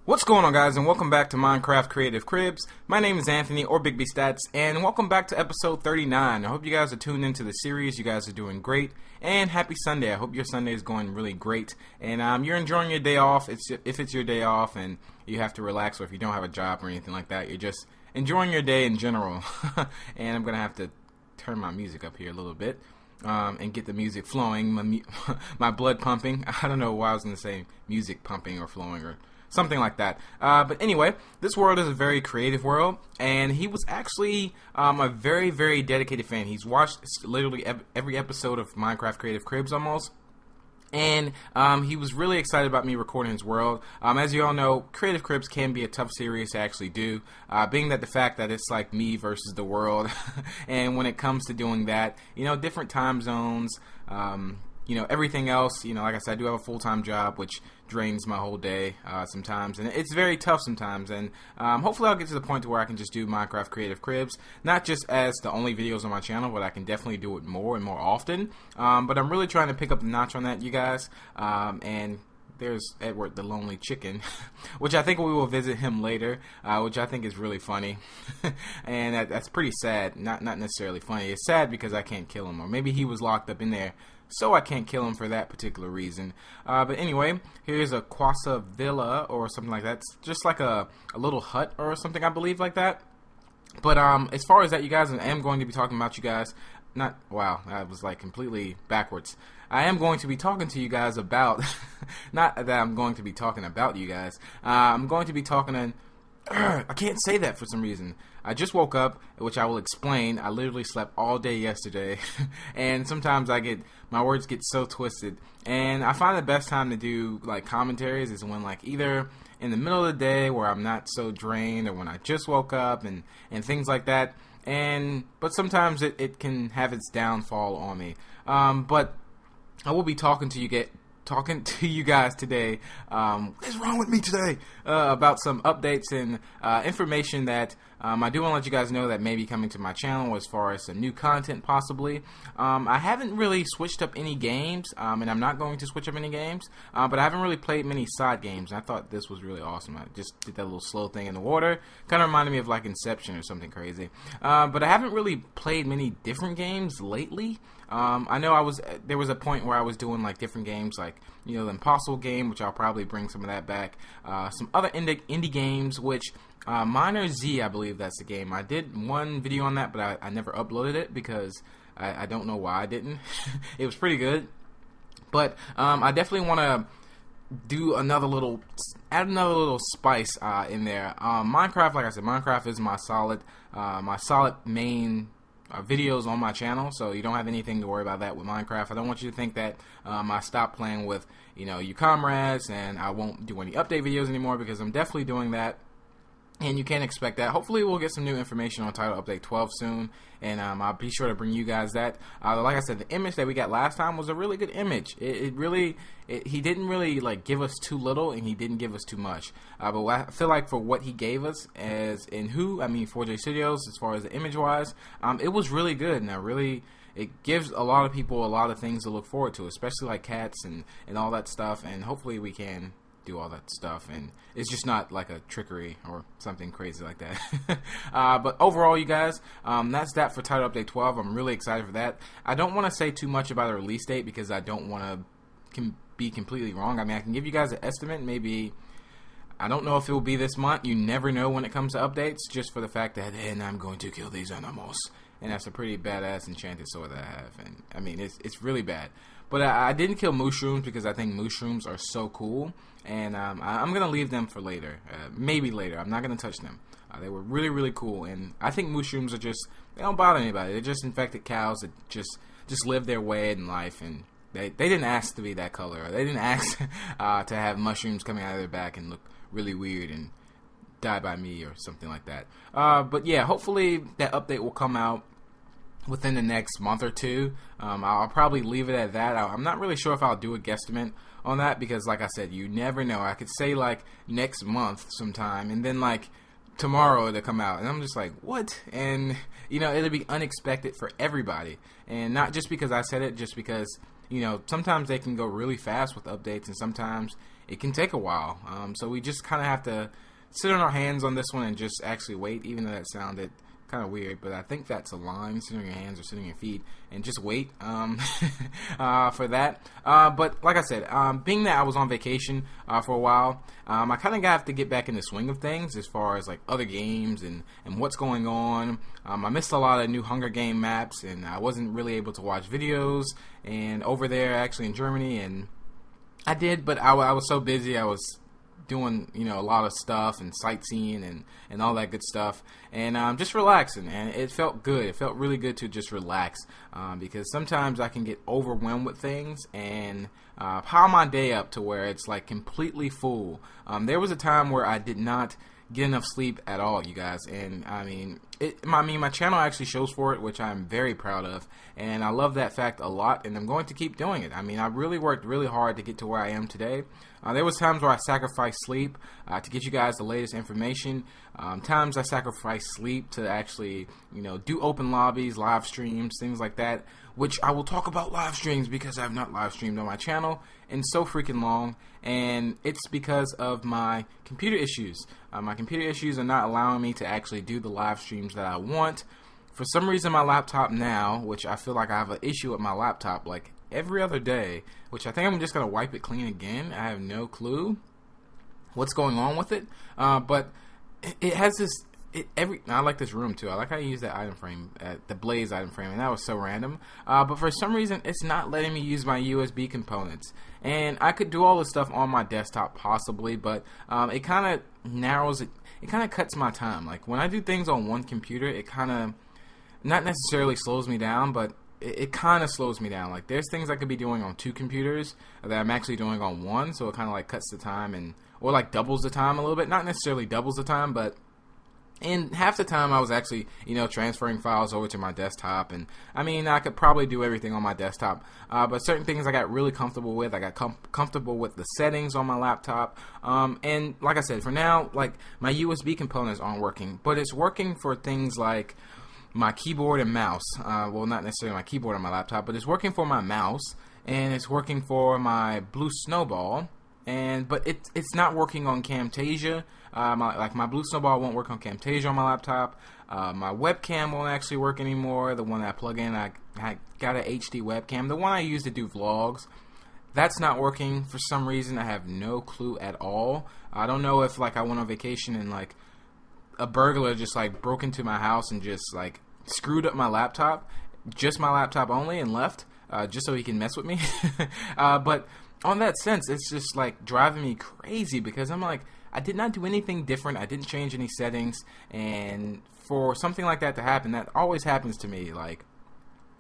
What's going on, guys, and welcome back to Minecraft Creative Cribs. My name is Anthony, or Big B Statz, and welcome back to episode 39. I hope you guys are tuned into the series. You guys are doing great, and happy Sunday. I hope your Sunday is going really great, and you're enjoying your day off. If it's your day off and you have to relax, or if you don't have a job or anything like that, you're just enjoying your day in general. And I'm going to have to turn my music up here a little bit. And get the music flowing, my blood pumping. I don't know why I was going to say music pumping or flowing or something like that. But anyway, this world is a very creative world, and he was actually a very, very dedicated fan. He's watched literally every episode of Minecraft Creative Cribs almost. And he was really excited about me recording his world. As you all know, Creative Cribs can be a tough series to actually do, being that the fact that it's like me versus the world. And when it comes to doing that, you know, different time zones, you know, everything else, you know, like I said, I do have a full-time job, which drains my whole day sometimes, and it's very tough sometimes, and hopefully I'll get to the point to where I can just do Minecraft Creative Cribs, not just as the only videos on my channel, but I can definitely do it more and more often, but I'm really trying to pick up the notch on that, you guys, and there's Edward the Lonely Chicken, which I think we will visit him later, which I think is really funny, and that's pretty sad, not necessarily funny. It's sad because I can't kill him, or maybe he was locked up in there, so I can't kill him for that particular reason. But anyway, here's a Quasa Villa or something like that. It's just like a little hut or something, I believe, like that. But as far as that, you guys, I am going to be talking about you guys. Wow, I was like completely backwards. I am going to be talking to you guys about, not that I'm going to be talking about you guys. I'm going to be talking I can't say that for some reason. I just woke up, which I will explain. I literally slept all day yesterday, and sometimes my words get so twisted. And I find the best time to do like commentaries is when like either in the middle of the day where I'm not so drained, or when I just woke up and things like that. But sometimes it can have its downfall on me. But I will be talking to you guys today. What is wrong with me today? About some updates and information that I do want to let you guys know that may be coming to my channel as far as some new content possibly. I haven't really switched up any games, and I'm not going to switch up any games, but I haven't really played many side games. I thought this was really awesome. I just did that little slow thing in the water. Kind of reminded me of like Inception or something crazy. But I haven't really played many different games lately. I know there was a point where I was doing like different games, like, you know, the Impossible game, which I'll probably bring some of that back. Some other indie games, which Miner Z, I believe that's the game. I did one video on that, but I never uploaded it because I don't know why I didn't. It was pretty good, but I definitely want to do add another little spice in there. Minecraft, like I said, Minecraft is my solid main videos on my channel, so you don't have anything to worry about that with Minecraft. I don't want you to think that I stopped playing with, you know, you comrades, and I won't do any update videos anymore, because I'm definitely doing that, and you can't expect that. Hopefully we'll get some new information on Title Update 12 soon, and I'll be sure to bring you guys that. Like I said, the image that we got last time was a really good image. He didn't really like give us too little, and he didn't give us too much. But I feel like for what he gave us, as in 4J Studios, as far as the image wise, it was really good, and it gives a lot of people a lot of things to look forward to, especially like cats and all that stuff, and hopefully we can do all that stuff, and it's just not like a trickery or something crazy like that. But overall, you guys, that's that for Title Update 12. I'm really excited for that. I don't want to say too much about a release date because I don't want to be completely wrong. I mean, I can give you guys an estimate, maybe. I don't know if it will be this month. You never know when it comes to updates, just for the fact that, and I'm going to kill these animals. And that's a pretty badass enchanted sword that I have. And I mean, it's really bad. But I didn't kill mushrooms because I think mushrooms are so cool. And I'm going to leave them for later. Maybe later. I'm not going to touch them. They were really, really cool. And I think mushrooms are just, they don't bother anybody. They're just infected cows that just live their way in life. And they didn't ask to be that color. They didn't ask to have mushrooms coming out of their back and look really weird and die by me or something like that. But yeah, hopefully that update will come out within the next month or two. I'll probably leave it at that. I'm not really sure if I'll do a guesstimate on that, because like I said, you never know. I could say like next month sometime, and then like tomorrow it'll come out, and I'm just like, what? And you know, it'll be unexpected for everybody, and not just because I said it, just because, you know, sometimes they can go really fast with updates, and sometimes it can take a while. So we just kind of have to sit on our hands on this one and just actually wait, even though that sounded kind of weird, but I think that's a line, sitting on your hands or sitting on your feet, and just wait for that. But like I said, being that I was on vacation for a while, I kind of have to get back in the swing of things as far as like other games and what's going on. I missed a lot of new Hunger Game maps, and I wasn't really able to watch videos and over there actually in Germany, and I did, but I was so busy. I was doing, you know, a lot of stuff and sightseeing and all that good stuff, and just relaxing, and it felt good. It felt really good to just relax, because sometimes I can get overwhelmed with things and pile my day up to where it's like completely full. There was a time where I did not get enough sleep at all, you guys, and I mean, my channel actually shows for it, which I'm very proud of, and I love that fact a lot, and I'm going to keep doing it. I mean, I really worked really hard to get to where I am today. There was times where I sacrificed sleep to get you guys the latest information. Times I sacrificed sleep to actually, you know, do open lobbies, live streams, things like that, which I will talk about live streams because I have not live streamed on my channel in so freaking long, and it's because of my computer issues. My computer issues are not allowing me to actually do the live streams that I want. For some reason, my laptop now, which I feel like I have an issue with my laptop like every other day, which I think I'm just going to wipe it clean again. I have no clue what's going on with it, but it has this, I like this room too. I like how you use that item frame, the Blaze item frame, and that was so random. But for some reason, it's not letting me use my USB components. And I could do all this stuff on my desktop possibly, but it kind of narrows it. It kind of cuts my time. Like when I do things on one computer, it kind of not necessarily slows me down, but it kind of slows me down. Like there's things I could be doing on two computers that I'm actually doing on one, so it kind of like cuts the time or like doubles the time a little bit. Not necessarily doubles the time, but in half the time I was actually, you know, transferring files over to my desktop, and I mean, I could probably do everything on my desktop, but certain things I got really comfortable with. I got comfortable with the settings on my laptop, and like I said, for now, like my USB components aren't working, but it's working for things like my keyboard and mouse. Well, not necessarily my keyboard on my laptop, but it's working for my mouse, and it's working for my Blue Snowball, but it's not working on Camtasia. My Blue Snowball won't work on Camtasia on my laptop. My webcam won't actually work anymore. The one that I plug in, I got an HD webcam. The one I use to do vlogs, that's not working for some reason. I have no clue at all. I don't know if like I went on vacation and like a burglar just like broke into my house and just like screwed up my laptop, just my laptop only, and left just so he can mess with me. But on that sense, it's just like driving me crazy because I'm like, I did not do anything different. I didn't change any settings, and for something like that to happen, that always happens to me. Like,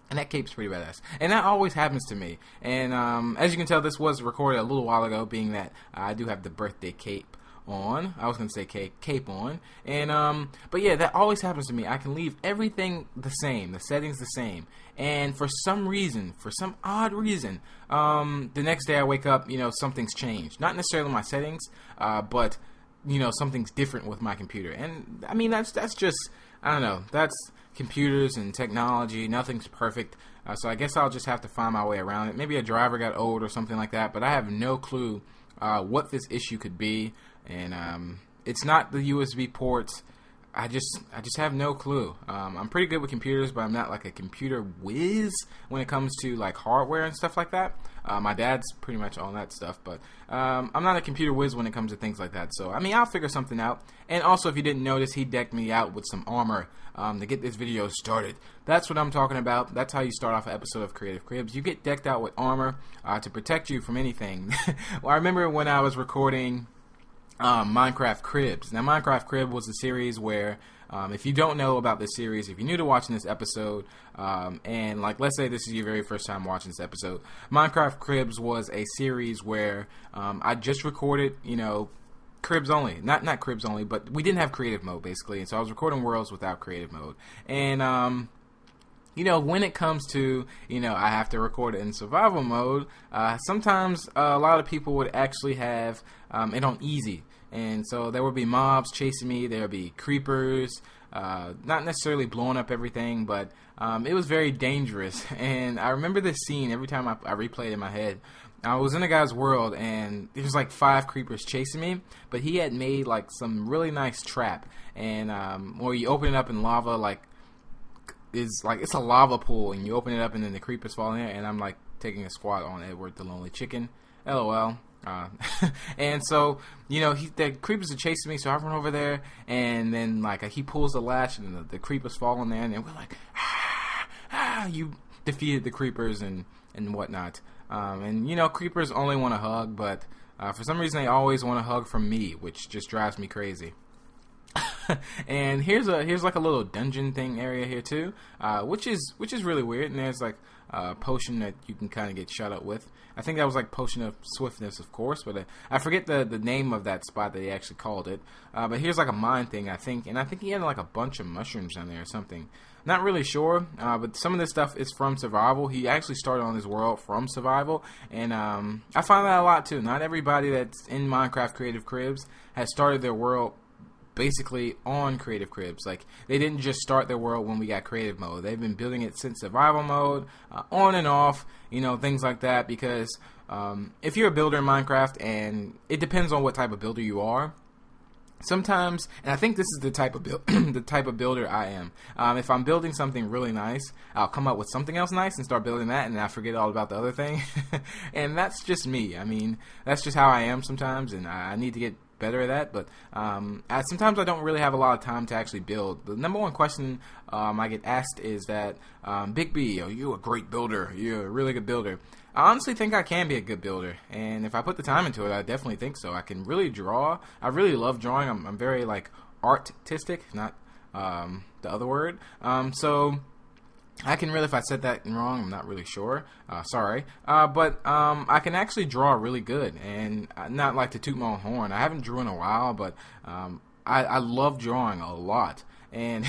and that cape's pretty badass, and that always happens to me. And as you can tell, this was recorded a little while ago, being that I do have the birthday cape on. I was gonna say cape on, and but yeah, that always happens to me. I can leave everything the same, the settings the same, and for some reason, for some odd reason, the next day I wake up, you know, something's changed. Not necessarily my settings, but you know, something's different with my computer. And I mean, that's just, I don't know, that's computers and technology. Nothing's perfect, so I guess I'll just have to find my way around it. Maybe a driver got old or something like that, but I have no clue what this issue could be. And it's not the USB ports. I just have no clue. I'm pretty good with computers, but I'm not like a computer whiz when it comes to like hardware and stuff like that. My dad's pretty much on that stuff, but I'm not a computer whiz when it comes to things like that. So I mean, I'll figure something out. And also, if you didn't notice, he decked me out with some armor to get this video started. That's what I'm talking about. That's how you start off an episode of Creative Cribs. You get decked out with armor to protect you from anything. Well, I remember when I was recording Minecraft Cribs. Now, Minecraft Crib was a series where, if you don't know about this series, if you're new to watching this episode, and like, let's say this is your very first time watching this episode, Minecraft Cribs was a series where I just recorded, you know, cribs only, not cribs only, but we didn't have creative mode basically, and so I was recording worlds without creative mode. And you know, when it comes to, you know, I have to record it in survival mode, sometimes a lot of people would actually have it on easy. And so there would be mobs chasing me, there would be creepers, not necessarily blowing up everything, but it was very dangerous. And I remember this scene every time I replay it in my head, I was in a guy's world, and there's like 5 creepers chasing me, but he had made like some really nice trap, and where you open it up in lava, like is like it's a lava pool, and you open it up, and then the creepers fall in there, and I'm like taking a squat on Edward the Lonely Chicken, LOL. And so, you know, the creepers are chasing me, so I run over there, and then like he pulls the latch, and the creepers fall in there, and then we're like, you defeated the creepers and whatnot. And you know, creepers only want a hug, but for some reason they always want a hug from me, which just drives me crazy. And here's like a little dungeon thing area here too, which is really weird. And there's like a potion that you can kind of get shut up with. I think that was like potion of swiftness, of course, but I forget the name of that spot that he actually called it. But here's like a mine thing, I think, and I think he had like a bunch of mushrooms down there or something. Not really sure, but some of this stuff is from survival. He actually started on his world from survival, and I find that a lot too. Not everybody that's in Minecraft Creative Cribs has started their world basically on Creative Cribs. Like, they didn't just start their world when we got creative mode. They've been building it since survival mode, on and off, you know, things like that. Because if you're a builder in Minecraft, and it depends on what type of builder you are. Sometimes, and I think this is the type of the type of builder I am. If I'm building something really nice, I'll come up with something else nice and start building that, and I forget all about the other thing. And that's just me. I mean, that's just how I am sometimes, and I need to get better at that. But sometimes I don't really have a lot of time to actually build. The number one question I get asked is that, Big B, are you a great builder? You're a really good builder. I honestly think I can be a good builder, and if I put the time into it, I definitely think so. I can really draw. I really love drawing. I'm very like artistic, not the other word. So I can really, if I said that wrong, I'm not really sure. Sorry. But I can actually draw really good, and not like to toot my own horn. I haven't drew in a while, but I love drawing a lot. And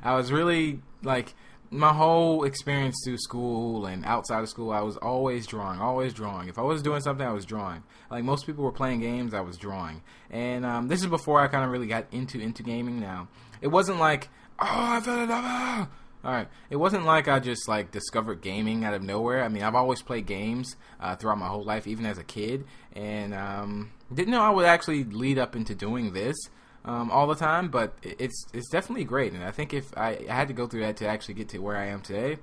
I was really like, my whole experience through school and outside of school, I was always drawing, always drawing. If I was doing something, I was drawing. Like most people were playing games, I was drawing. And this is before I kind of really got into gaming now. It wasn't like, oh, I fell in love. Alright, it wasn't like I just like discovered gaming out of nowhere. I mean, I've always played games throughout my whole life, even as a kid. And didn't know I would actually lead up into doing this all the time, but it's definitely great. And I think if I had to go through that to actually get to where I am today,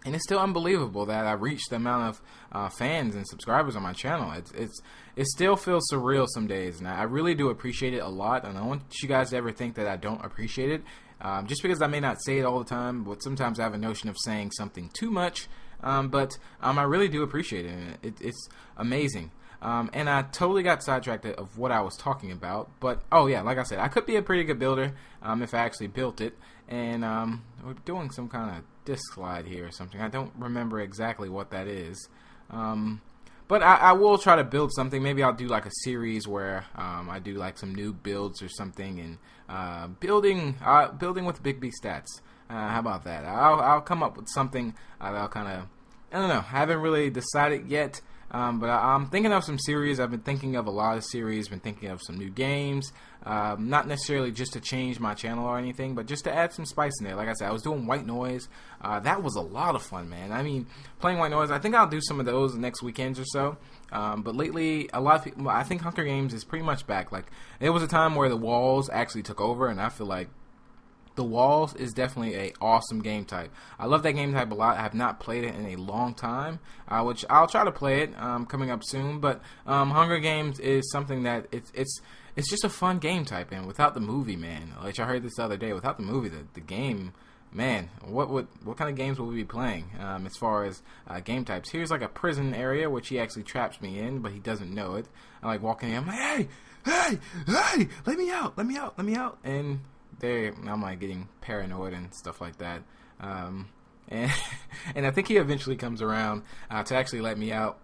and it's still unbelievable that I reached the amount of fans and subscribers on my channel. It still feels surreal some days, and I really do appreciate it a lot. And I don't want you guys to ever think that I don't appreciate it, just because I may not say it all the time. But sometimes I have a notion of saying something too much. But I really do appreciate it, and it's amazing. And I totally got sidetracked of what I was talking about. But, oh yeah, like I said, I could be a pretty good builder if I actually built it. And we're doing some kind of disc slide here or something. I don't remember exactly what that is. But I will try to build something. Maybe I'll do like a series where I do like some new builds or something. And building with Big B Statz. How about that? I'll come up with something that I'll kind of, I don't know, I haven't really decided yet. But I'm thinking of some series. I've been thinking of a lot of series, been thinking of some new games, not necessarily just to change my channel or anything, but just to add some spice in there. Like I said, I was doing White Noise. That was a lot of fun, man. I mean, playing White Noise, I think I'll do some of those next weekends or so. But lately, a lot of people, I think Hunger Games is pretty much back. Like, there was a time where the walls actually took over, and I feel like the Walls is definitely a awesome game type. I love that game type a lot. I have not played it in a long time, which I'll try to play it coming up soon. But Hunger Games is something that it's just a fun game type, and without the movie, man, like I heard this the other day, without the movie, the game, man, what kind of games will we be playing as far as game types? Here's like a prison area, which he actually traps me in, but he doesn't know it. I like walking in, I'm like, hey, let me out, and there, I'm like getting paranoid and stuff like that, and I think he eventually comes around to actually let me out,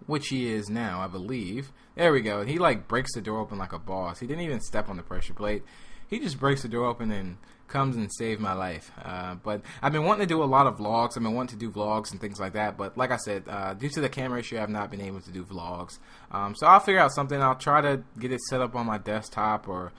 which he is now, I believe. There we go. He like breaks the door open like a boss. He didn't even step on the pressure plate. He just breaks the door open and comes and saved my life. But I've been wanting to do a lot of vlogs. I've been wanting to do vlogs and things like that. But like I said, due to the camera issue, I've not been able to do vlogs. So I'll figure out something. I'll try to get it set up on my desktop or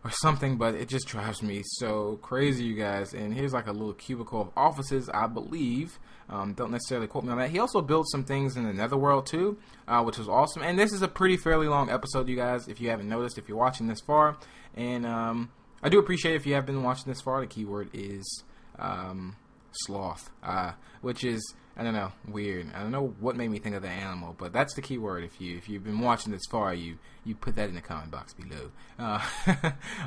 or something, but it just drives me so crazy, you guys. And here's like a little cubicle of offices, I believe. Don't necessarily quote me on that. He also built some things in the Netherworld too, which was awesome. And this is a pretty fairly long episode, you guys, if you haven't noticed, if you're watching this far. And I do appreciate if you have been watching this far. The keyword is sloth, which is, I don't know, weird. I don't know what made me think of the animal, but that's the key word. If you've been watching this far, you put that in the comment box below.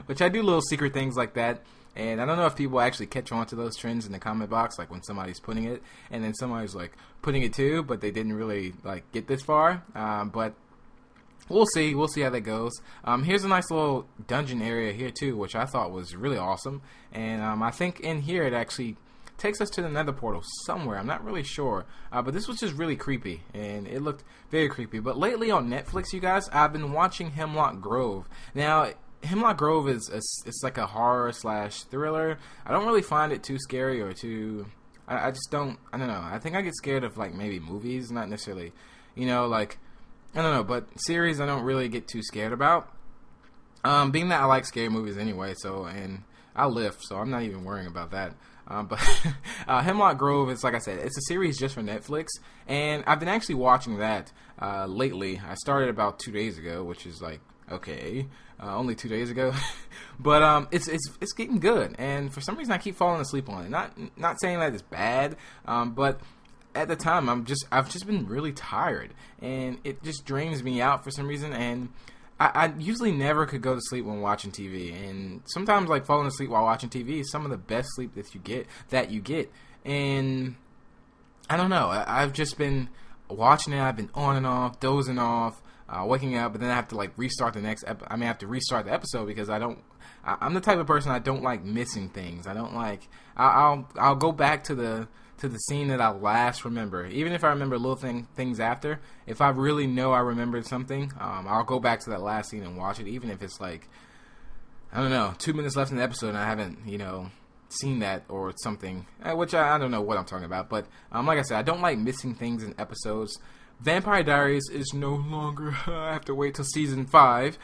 Which I do little secret things like that, and I don't know if people actually catch on to those trends in the comment box, like when somebody's putting it, and then somebody's like putting it too, but they didn't really like get this far. But we'll see. We'll see how that goes. Here's a nice little dungeon area here too, which I thought was really awesome, and I think in here it actually takes us to the Nether portal somewhere. I'm not really sure, but this was just really creepy, and it looked very creepy. But lately on Netflix, you guys, I've been watching Hemlock Grove. Now, Hemlock Grove it's like a horror slash thriller. I don't really find it too scary or too. I just don't. I don't know. I think I get scared of like maybe movies, not necessarily, like I don't know. But series, I don't really get too scared about. Being that I like scary movies anyway, and I lift, so I'm not even worrying about that. But Hemlock Grove is, like I said, it's a series just for Netflix, and I've been actually watching that lately. I started about 2 days ago, which is like, okay, only 2 days ago, but it's getting good, and for some reason I keep falling asleep on it. Not saying that it's bad, but at the time I've just been really tired, and it just drains me out for some reason, and I usually never could go to sleep when watching TV, and sometimes like falling asleep while watching TV is some of the best sleep that you get. And I don't know, I've just been watching it. I've been on and off, dozing off, waking up, but then I have to like restart the I have to restart the episode because I'm the type of person, I don't like missing things. I don't like. I'll go back to the scene that I last remember. Even if I remember little things after, if I really know I remembered something, I'll go back to that last scene and watch it, even if it's like, I don't know, 2 minutes left in the episode and I haven't, seen that or something, which I don't know what I'm talking about. But like I said, I don't like missing things in episodes. Vampire Diaries is no longer, I have to wait till season 5,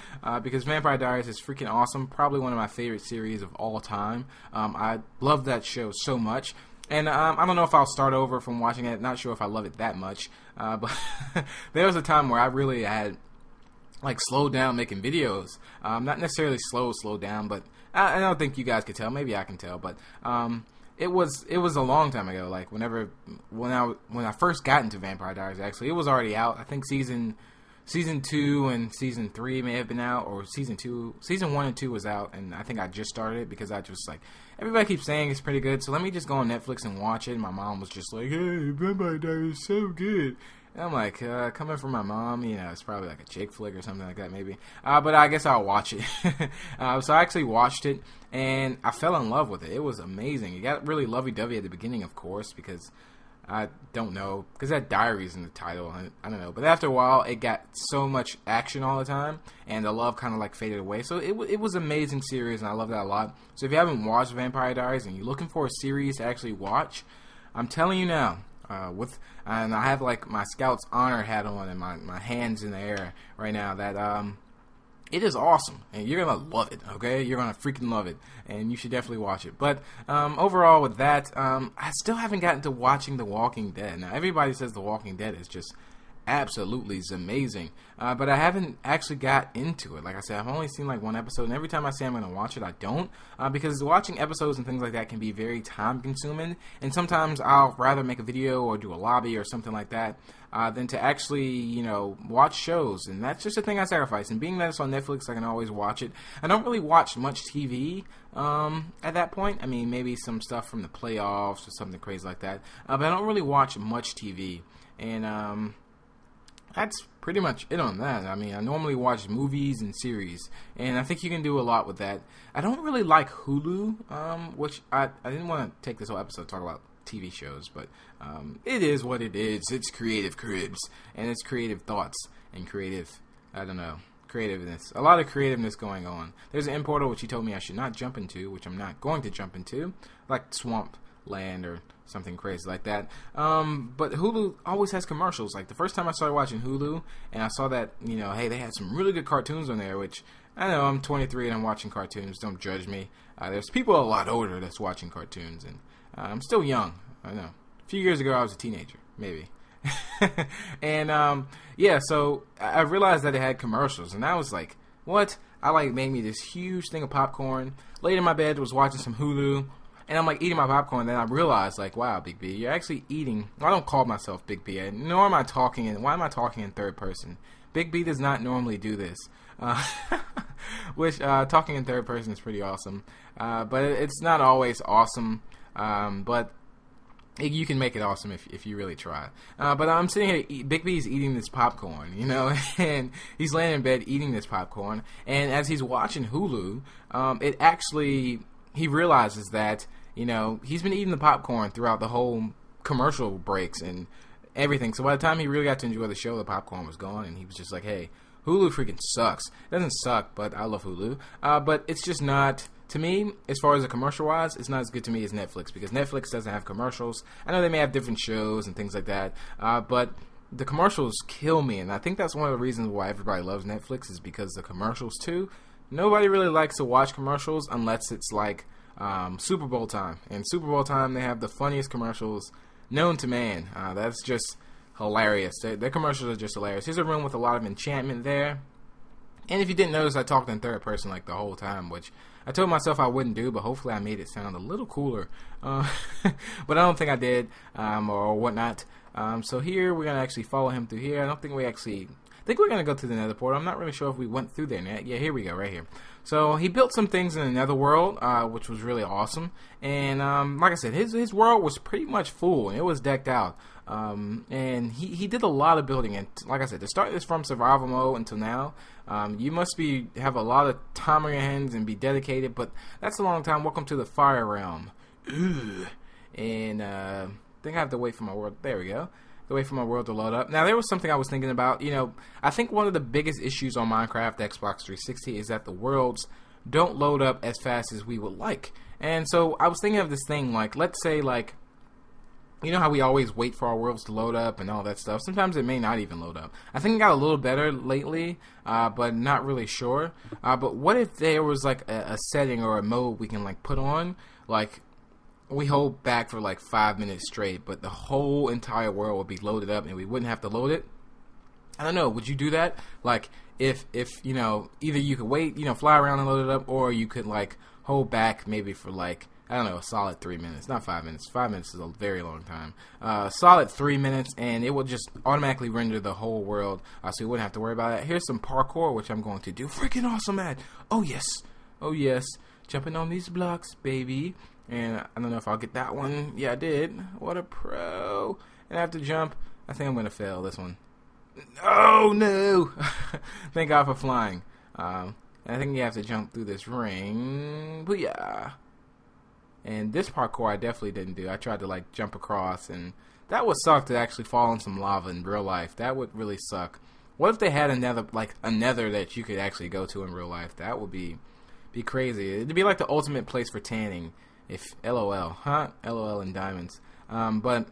because Vampire Diaries is freaking awesome. Probably one of my favorite series of all time. I love that show so much. And I don't know if I'll start over from watching it. Not sure if I love it that much. But there was a time where I really had like slowed down making videos. Not necessarily slow down, but I don't think you guys could tell. Maybe I can tell, but it was a long time ago. Like when I first got into Vampire Diaries, actually, it was already out. I think season 2 and season 3 may have been out, or season 1 and 2 was out, and I think I just started it because I just like, everybody keeps saying it's pretty good, so let me just go on Netflix and watch it. And my mom was just like, hey, Vampire Diaries is so good. And I'm like, coming from my mom, it's probably like a chick flick or something like that maybe. But I guess I'll watch it. So I actually watched it, and I fell in love with it. It was amazing. It got really lovey-dovey at the beginning, of course, because I don't know, because that diaries in the title, I don't know. But after a while, it got so much action all the time, and the love kind of like faded away. So it was an amazing series, and I love that a lot. So if you haven't watched Vampire Diaries and you're looking for a series to actually watch, I'm telling you now, and I have like my Scout's Honor hat on and my hands in the air right now, that it is awesome, and you're gonna love it. Okay, you're gonna freaking love it, and you should definitely watch it. But overall, with that, I still haven't gotten to watching The Walking Dead. Now, everybody says The Walking Dead is just absolutely amazing, but I haven't actually got into it. Like I said, I've only seen like one episode, and every time I say I'm going to watch it, I don't, because watching episodes and things like that can be very time consuming, and sometimes I'll rather make a video or do a lobby or something like that than to actually watch shows, and that's just a thing I sacrifice. And being that it's on Netflix, I can always watch it. I don't really watch much TV at that point. I mean, maybe some stuff from the playoffs or something crazy like that, but I don't really watch much TV, and that's pretty much it on that. I mean, I normally watch movies and series, and I think you can do a lot with that. I don't really like Hulu, which I didn't want to take this whole episode to talk about TV shows, but it is what it is. It's Creative Cribs, and it's creative thoughts and creativeness. A lot of creativeness going on. There's an end portal which he told me I should not jump into, which I'm not going to jump into, like Swamp land or something crazy like that. But Hulu always has commercials. Like the first time I started watching Hulu, and I saw that, you know, hey, they had some really good cartoons on there, which I know I'm 23 and I'm watching cartoons. Don't judge me. There's people a lot older that's watching cartoons, and I'm still young. I know. A few years ago, I was a teenager, maybe. And yeah, so I realized that it had commercials, and I was like, what? I like made me this huge thing of popcorn, laid in my bed, was watching some Hulu, and I'm like eating my popcorn. Then I realized, like, wow, Big B, you're actually eating. Well, I don't call myself Big B, nor am I talking in. Why am I talking in third person? Big B does not normally do this. Which talking in third person is pretty awesome, but it's not always awesome. But you can make it awesome if you really try. But I'm sitting here, Big B's eating this popcorn, you know, and he's laying in bed eating this popcorn. And as he's watching Hulu, he realizes that, you know, he's been eating the popcorn throughout the whole commercial breaks and everything. So by the time he really got to enjoy the show, the popcorn was gone, and he was just like, hey, Hulu freaking sucks. It doesn't suck, but I love Hulu. But it's just not, to me, as far as a commercial-wise, it's not as good to me as Netflix, because Netflix doesn't have commercials. I know they may have different shows and things like that, but the commercials kill me, and I think that's one of the reasons why everybody loves Netflix is because the commercials, too. Nobody really likes to watch commercials unless it's like Super Bowl time. And Super Bowl time, they have the funniest commercials known to man. That's just hilarious. Their commercials are just hilarious. Here's a room with a lot of enchantment there. And if you didn't notice, I talked in third person like the whole time, which I told myself I wouldn't do, but hopefully I made it sound a little cooler. But I don't think I did, or whatnot. So here, we're going to actually follow him through here. I think we're going to go to the Nether portal. I'm not really sure if we went through there yet. Yeah, here we go, right here. So he built some things in the Nether world, which was really awesome. And like I said, his world was pretty much full, and it was decked out. And he did a lot of building. And like I said, to start this from survival mode until now, you must have a lot of time on your hands and be dedicated. But that's a long time. Welcome to the Fire Realm. Ooh. And I think I have to wait for my world. There we go. Wait for my world to load up. Now, there was something I was thinking about. You know, I think one of the biggest issues on Minecraft Xbox 360 is that the worlds don't load up as fast as we would like. And so I was thinking of this thing, like, let's say, like, you know how we always wait for our worlds to load up and all that stuff? Sometimes it may not even load up. I think it got a little better lately, but not really sure. But what if there was, like, a setting or a mode we can, like, put on, like, we hold back for like 5 minutes straight, but the whole entire world would be loaded up and we wouldn't have to load it? I don't know. Would you do that? Like, if you know, either you could wait, you know, fly around and load it up, or you could like hold back maybe for like, I don't know, a solid 3 minutes. Not 5 minutes. 5 minutes is a very long time. Solid 3 minutes, and it will just automatically render the whole world, so you wouldn't have to worry about it. Here's some parkour, which I'm going to do freaking awesome at. Oh yes. Oh yes. Jumping on these blocks, baby. And I don't know if I'll get that one. Yeah, I did. What a pro. And I have to jump. I think I'm going to fail this one. Oh, no. Thank God for flying. And I think you have to jump through this ring. Booyah. And this parkour I definitely didn't do. I tried to, like, jump across. And that would suck to actually fall in some lava in real life. That would really suck. What if they had a nether that you could actually go to in real life? That would be crazy. It'd be like the ultimate place for tanning. If LOL, huh? LOL and diamonds. But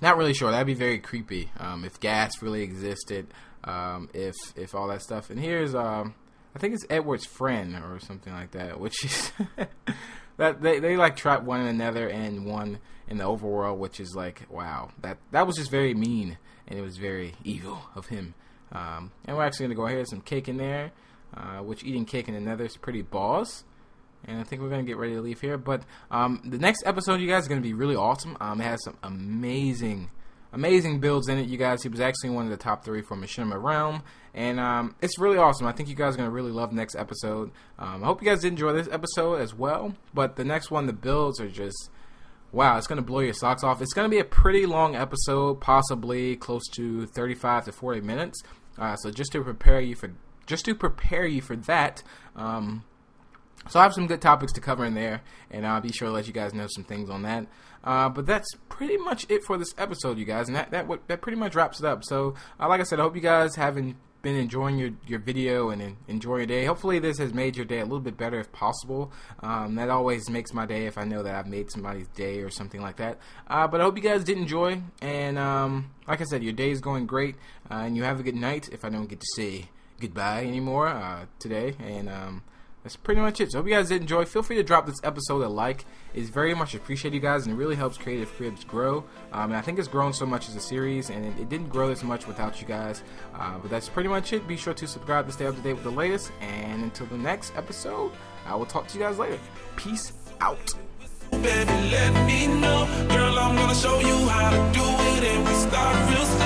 not really sure. That'd be very creepy. If gas really existed. If all that stuff. And here's I think it's Edward's friend or something like that. Which is that they like trap one in the Nether and one in the overworld, which is like, wow. That was just very mean, and it was very evil of him. And we're actually gonna go ahead, some cake in there. Which eating cake in the Nether is pretty boss. And I think we're going to get ready to leave here. But the next episode, you guys, is going to be really awesome. It has some amazing builds in it, you guys. He was actually one of the top 3 for Machinima Realm. And it's really awesome. I think you guys are going to really love the next episode. I hope you guys did enjoy this episode as well. But the next one, the builds are just, wow, it's going to blow your socks off. It's going to be a pretty long episode, possibly close to 35 to 40 minutes. So just to prepare you for that, so I have some good topics to cover in there, and I'll be sure to let you guys know some things on that. But that's pretty much it for this episode, you guys, and that pretty much wraps it up. So, like I said, I hope you guys have been enjoying your video and enjoying your day. Hopefully this has made your day a little bit better if possible. That always makes my day if I know that I've made somebody's day or something like that. But I hope you guys did enjoy, and like I said, your day is going great, and you have a good night if I don't get to say goodbye anymore today. And that's pretty much it. So hope you guys did enjoy. Feel free to drop this episode a like. It's very much appreciated, you guys, and it really helps Creative Cribs grow. And I think it's grown so much as a series, and it didn't grow this much without you guys. But that's pretty much it. Be sure to subscribe to stay up to date with the latest. And until the next episode, I will talk to you guys later. Peace out. Baby, let me know. Girl, I'm gonna show you how to do it, and we start real slow.